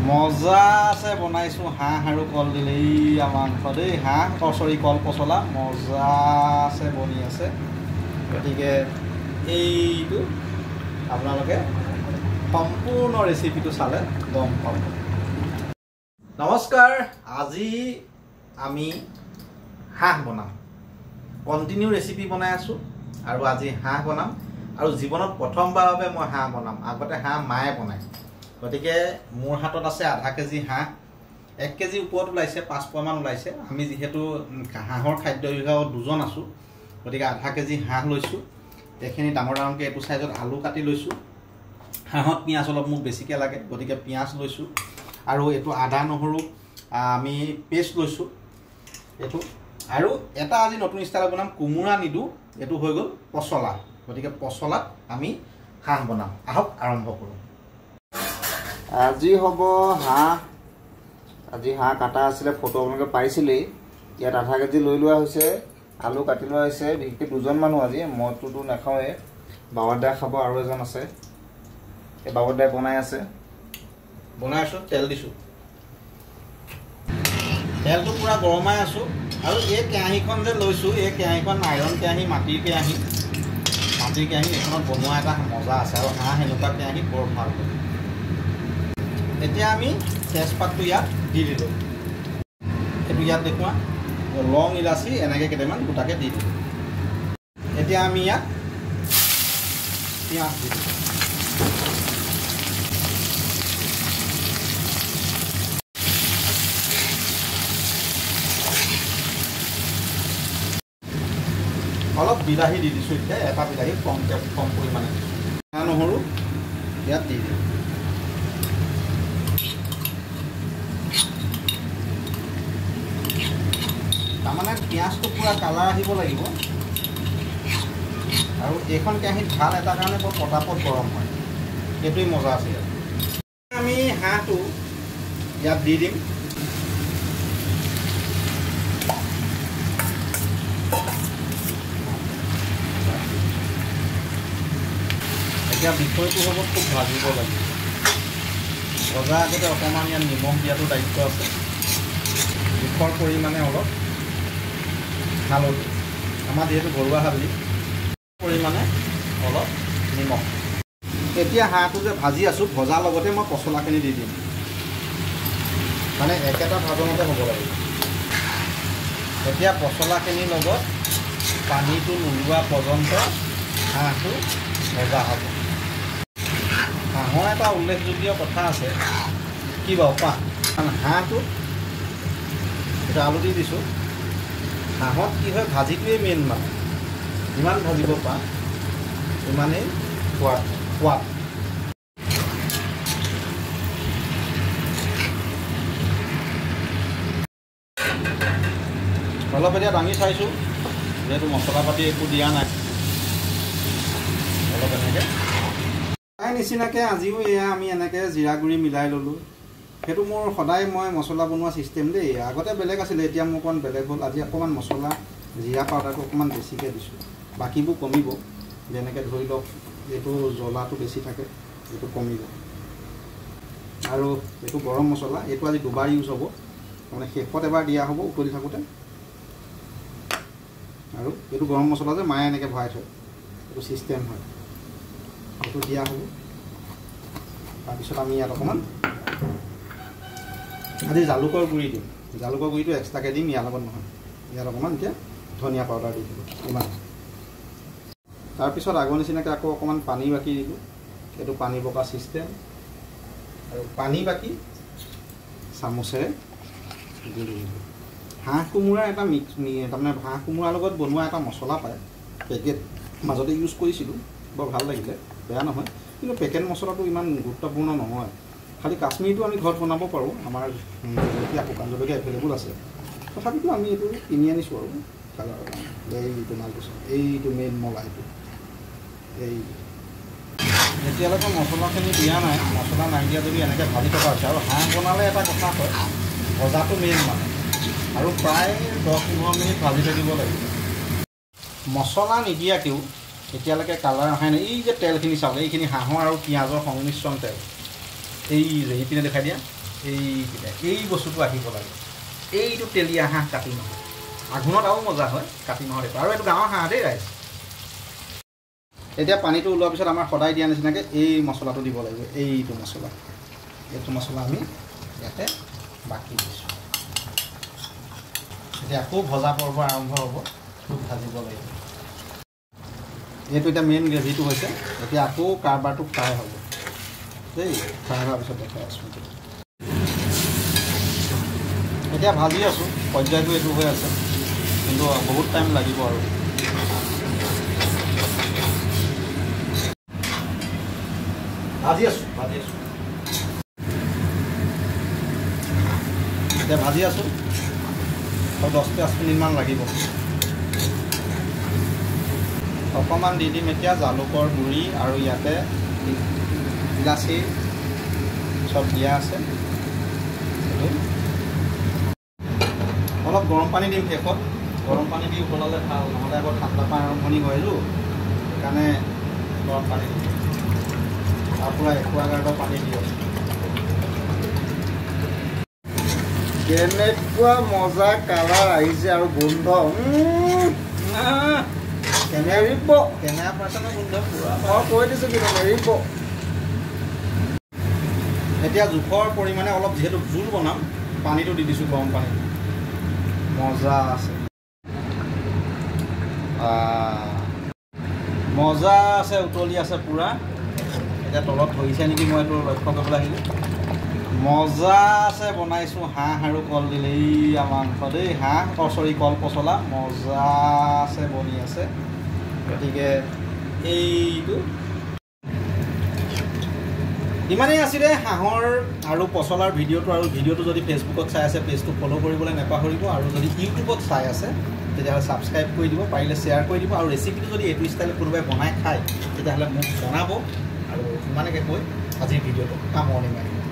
মজা আছে বনাইছো হাঁহ আৰু কল দিলে এই মাংস দেই হাঁহ সৰি কল পচলা মজা আছে বনি আছে গতিকে এইটো আপোনালোকে সম্পূৰ্ণ ৰেচিপিটো চালে গম পাব। নমস্কাৰ, আজি আমি হাঁহ বনাম। কণ্টিনিউ ৰেচিপি বনাই আছোঁ আৰু আজি হাঁহ বনাম আৰু জীৱনত প্ৰথমবাৰৰ বাবে মই হাঁহ বনাম। আগতে হাঁহ মায়ে বনায়। গতিকে মোৰ হাতত আছে আধা কেজি হাঁহ, 1 কেজি ওপৰত ওলাইছে, 5 পোৱামান ওলাইছে। আমি যিহেতু হাঁহৰ খাদ্য বিভাগত 2জন আছোঁ, গতিকে আধা কেজি হাঁহ লৈছোঁ। এইখিনি ডাঙৰ ডাঙৰকৈ এইটো চাইজত আলু কাটি লৈছোঁ। হাঁহত পিঁয়াজ অলপ মোক বেছিকৈ লাগে, গতিকে পিঁয়াজ লৈছোঁ। আৰু এইটো আদা নহৰু আমি পেষ্ট লৈছোঁ এইটো। আৰু এটা আজি নতুন ষ্টাইলত বনাম, কোমোৰা নিদোঁ, এইটো হৈ গ'ল পচলা। গতিকে পচলাত আমি হাঁহ বনাম। আহক আৰম্ভ কৰোঁ। আজি হ'ব হাঁহ। আজি হাঁহ কাটা আছিলে, ফটো আপোনালোকে পাইছিলেই। ইয়াত আধা কেজি লৈ লোৱা হৈছে, আলু কাটি লোৱা হৈছে। বিশেষকৈ 2জন মানুহ আজি, মইটোতো নাখাওঁৱে, বাবাদাই খাব আৰু এজন আছে। এই বাবাদাই বনাই আছে, বনাই আছোঁ। তেল দিছোঁ, তেলটো পূৰা গৰমাই আছোঁ। আৰু এই কেৰাহীখন যে লৈছোঁ, এই কেৰাহীখন আইৰণ কেৰাহী, মাটিৰ কেৰাহী। এইখনত বনোৱা এটা মজা আছে আৰু হাঁহ এনেকুৱা কেৰাহী বৰ ভাল হয়। এতিয়া আমি তেজপাতটো ইয়াত দি দিলোঁ। সেইটো ইয়াত দেখুওৱা লং ইলাচি এনেকৈ কেইটামান গোটাকৈ দি দিলোঁ। এতিয়া আমি ইয়াত পিঁয়াজ দি দিলোঁ। অলপ বিলাহী দি দিছোঁ। এতিয়া এটা বিলাহী কম পৰিমাণে নহৰু ইয়াত দি দিওঁ। তাৰমানে পিঁয়াজটো পূৰা কালাৰ আহিব লাগিব। আৰু এইখন কেৰাহীত ভাল এটা কাৰণে বৰ পটাপট গৰম হয়, সেইটোৱেই মজা আছে ইয়াত। আমি হাঁহটো ইয়াত দি দিম। এতিয়া বিষয়টো হ'ব খুব ভাজিব লাগিব। ভজাৰ আগতে অকণমান ইয়াত নিমখ দিয়াটো দায়িত্ব আছে। জোখৰ পৰিমাণে অলপ হালধি, আমাৰ যিহেতু ঘৰুৱা হালধি, পৰিমাণে অলপ নিমখ। এতিয়া হাঁহটো যে ভাজি আছোঁ, ভজাৰ লগতে মই পচলাখিনি দি দিম। মানে একেটা ভাজনতে হ'ব লাগিব। এতিয়া পচলাখিনিৰ লগত পানীটো নোলোৱা পৰ্যন্ত হাঁহটো ভজা হ'ব। হাঁহৰ এটা উল্লেখযোগ্য কথা আছে, কি বাৰু কোৱা? হাঁহটো এতিয়া আলু দি দিছোঁ। হাঁহত কি হয়, ভাজিটোৱেই মেইন। মানে যিমান ভাজিব পাৰা সিমানেই সোৱাদ। অলপ এতিয়া দাঙি চাইছোঁ, যিহেতু মছলা পাতি একো দিয়া নাই। অলপ এনেকৈ তাই নিচিনাকৈ আজিও এয়া আমি এনেকৈ জিৰা গুড়ি মিলাই ল'লোঁ। সেইটো মোৰ সদায় মই মছলা বনোৱা ছিষ্টেম দেই। আগতে বেলেগ আছিলে, এতিয়া মোৰ অকণমান বেলেগ হ'ল। আজি অকণমান মছলা, জিৰা পাউডাৰটো অকণমান বেছিকৈ দিছোঁ। বাকীবোৰ কমিব, যেনেকৈ ধৰি লওক এইটো জ্বলাটো বেছি থাকে, এইটো কমিব। আৰু এইটো গৰম মছলা, এইটো আজি 2বাৰ ইউজ হ'ব। তাৰমানে শেষত এবাৰ দিয়া হ'ব উতলি থাকোঁতে। আৰু এইটো গৰম মছলা যে মায়ে এনেকৈ ভৰাই থয়, এইটো ছিষ্টেম হয়। এইটো দিয়া হ'ব। তাৰপিছত আমি ইয়াত অকণমান আজি জালুকৰ গুড়ি দিম। জালুকৰ গুড়িটো এক্সট্ৰাকৈ দিম, ইয়াৰ লগত নহয়। ইয়াত অকণমান এতিয়া ধনিয়া পাউডাৰ দি দিলোঁ, ইমান। তাৰপিছত আগৰ নিচিনাকৈ আকৌ অকণমান পানী বাকি দিলোঁ। এইটো পানী বকা ছিষ্টেম। আৰু পানী বাকি চামুচেৰে দি দিলোঁ। হাঁহ কোমোৰাৰ এটা তাৰমানে হাঁহ কোমোৰাৰ লগত বনোৱা এটা মছলা পায়, পেকেট। মাজতে ইউজ কৰিছিলোঁ, বৰ ভাল লাগিলে, বেয়া নহয়। কিন্তু পেকেট মছলাটো ইমান গুৰুত্বপূৰ্ণ নহয়। খালি কাশ্মীৰটো আমি ঘৰত বনাব পাৰোঁ। আমাৰ জলকীয়া, শুকান জলকীয়া এভেইলেবল আছে। তথাপিতো আমি এইটো কিনি আনিছোঁ আৰু কালাৰৰ কাৰণে। এইটো মালটো, এইটো মেইন মলাইটো। এই এতিয়ালৈকে মছলাখিনি দিয়া নাই। মছলা নাই দিয়া যদি এনেকৈ ভাজি থকা হৈছে। আৰু হাঁহ বনালে এটা কথা হয়, ভজাটো মেইন মানে। আৰু প্ৰায় 10-15 মিনিট ভাজি থাকিব লাগিব। মছলা নিদিয়াকৈও এতিয়ালৈকে কালাৰ অহাই নাই। এই যে তেলখিনি চাওক, এইখিনি হাঁহৰ আৰু পিঁয়াজৰ সংমিশ্ৰণ তেল। এই যে এইপিনে দেখাই দিয়া, এই বস্তুটো আহিব লাগে এইটো তেলীয়া হাঁহ কাতি মাহত আঘোণত আৰু মজা হয় কাতি মাহত এইটো আৰু এইটো গাঁৱৰ হাঁহ দেই ৰাইজ এতিয়া পানীটো ওলোৱাৰ পিছত আমাৰ সদায় দিয়া নিচিনাকৈ এই মছলাটো দিব লাগিব এইটো মছলা আমি ইয়াতে বাকি দিছোঁ এতিয়া আকৌ ভজা পৰ্ব আৰম্ভ হ'ব খুব ভাজিব লাগিব এইটো এতিয়া মেইন গ্ৰেভিটো হৈছে এতিয়া আকৌ কাৰবাৰটো ফ্ৰাই হ'ব দেই ফ্ৰাই হোৱাৰ পিছত দেখাই আছোঁ এতিয়া ভাজি আছোঁ পৰ্যায়টো এইটো হৈ আছে কিন্তু বহুত টাইম লাগিব আৰু ভাজি আছোঁ এতিয়া ভাজি আছোঁ আৰু 10-5 মিনিটমান লাগিব অকণমান দি দিম এতিয়া জালুকৰ গুড়ি আৰু ইয়াতে ইলাচি চব দিয়া আছে অলপ গৰম পানী দিম শেষত গৰম পানী দি উতলালে ভাল নহ'লে আকৌ ঠাণ্ডা পানী আৰম্ভণি হয়তো সেইকাৰণে গৰম পানী দিম তাৰ পৰা একুৱাগাৰ্ডৰ পানী দি আছোঁ কেনেকুৱা মজা কালাৰ আহিছে আৰু গোন্ধ কেমেৰিব কেমেৰা পাৰ্চনৰ গোন্ধ পুৰা মই কৈ দিছোঁ কিন্তু নেৰিব এতিয়া জোখৰ পৰিমাণে অলপ যিহেতু জোল বনাম পানীটো দি দিছোঁ গৰম পানী মজা আছে মজা আছে উতলি আছে পুৰা এতিয়া তলত ধৰিছে নেকি মই এইটো লক্ষ্য কৰিবলৈ আহিলোঁ মজা আছে বনাইছোঁ হাঁহ আৰু কলডিল এই মাংস দেই হাঁহ কল পচলা মজা আছে বনি আছে গতিকে এইটো ইমানেই আছিলে হাঁহৰ আৰু পচলাৰ ভিডিঅ'টো আৰু ভিডিঅ'টো যদি ফেচবুকত চাই আছে পেজটো ফ'ল' কৰিবলৈ নাপাহৰিব আৰু যদি ইউটিউবত চাই আছে তেতিয়াহ'লে ছাবস্ক্ৰাইব কৰি দিব পাৰিলে শ্বেয়াৰ কৰি দিব আৰু ৰেচিপিটো যদি এইটো ষ্টাইলত কোনোবাই বনাই খায় তেতিয়াহ'লে মোক জনাব আৰু ইমানকৈ কৈ আজিৰ ভিডিঅ'টো সামৰণি মাৰিম